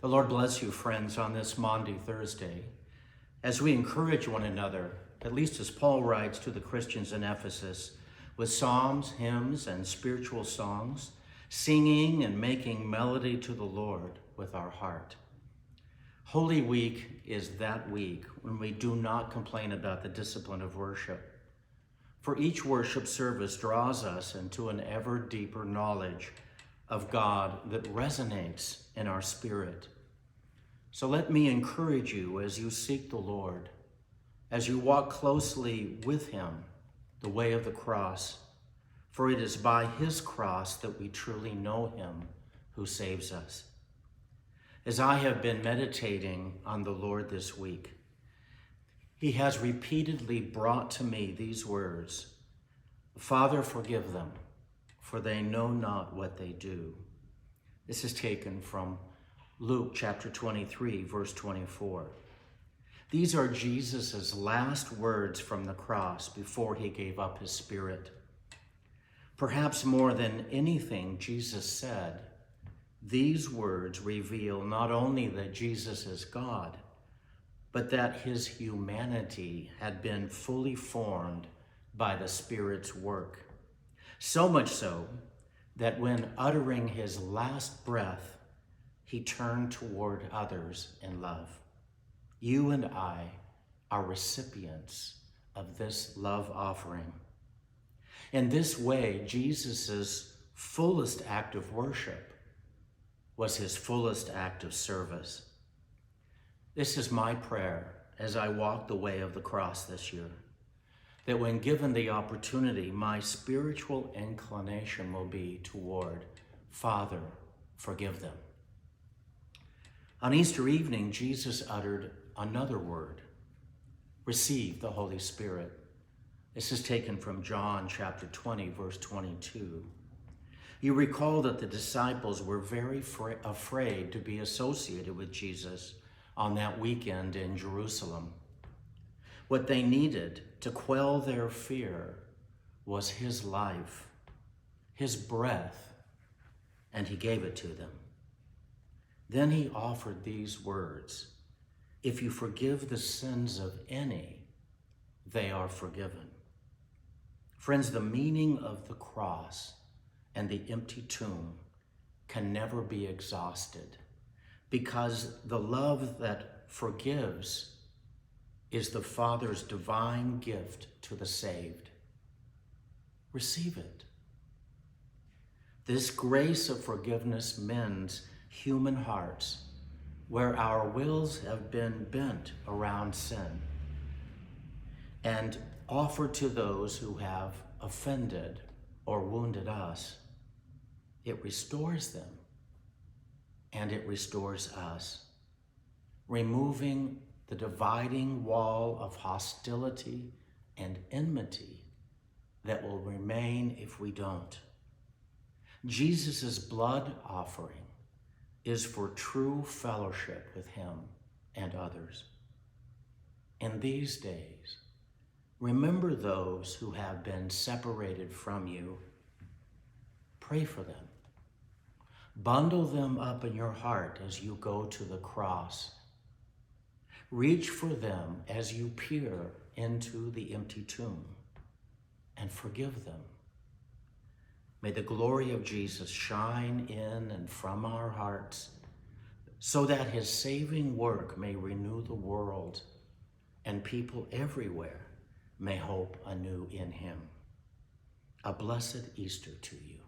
The Lord bless you, friends, on this Maundy Thursday, as we encourage one another, at least as Paul writes to the Christians in Ephesus, with psalms, hymns, and spiritual songs, singing and making melody to the Lord with our heart. Holy Week is that week when we do not complain about the discipline of worship. For each worship service draws us into an ever deeper knowledge of God that resonates in our spirit. So let me encourage you as you seek the Lord, as you walk closely with him, the way of the cross, for it is by his cross that we truly know him who saves us. As I have been meditating on the Lord this week, he has repeatedly brought to me these words, "Father, forgive them, for they know not what they do." This is taken from Luke chapter 23, verse 24. These are Jesus' last words from the cross before he gave up his spirit. Perhaps more than anything Jesus said, these words reveal not only that Jesus is God, but that his humanity had been fully formed by the Spirit's work. So much so that when uttering his last breath, he turned toward others in love. You and I are recipients of this love offering. In this way, Jesus' fullest act of worship was his fullest act of service. This is my prayer as I walk the way of the cross this year, that when given the opportunity, my spiritual inclination will be toward, Father, forgive them. On Easter evening, Jesus uttered another word, receive the Holy Spirit. This is taken from John chapter 20, verse 22. You recall that the disciples were very afraid to be associated with Jesus on that weekend in Jerusalem. What they needed to quell their fear was his life, his breath, and he gave it to them. Then he offered these words, if you forgive the sins of any, they are forgiven. Friends, the meaning of the cross and the empty tomb can never be exhausted, because the love that forgives is the Father's divine gift to the saved. Receive it. This grace of forgiveness mends human hearts where our wills have been bent around sin, and offered to those who have offended or wounded us. It restores them and it restores us, removing the dividing wall of hostility and enmity that will remain if we don't. Jesus' blood offering is for true fellowship with him and others. In these days, remember those who have been separated from you. Pray for them. Bundle them up in your heart as you go to the cross. Reach for them as you peer into the empty tomb and forgive them. May the glory of Jesus shine in and from our hearts so that his saving work may renew the world and people everywhere may hope anew in him. A blessed Easter to you.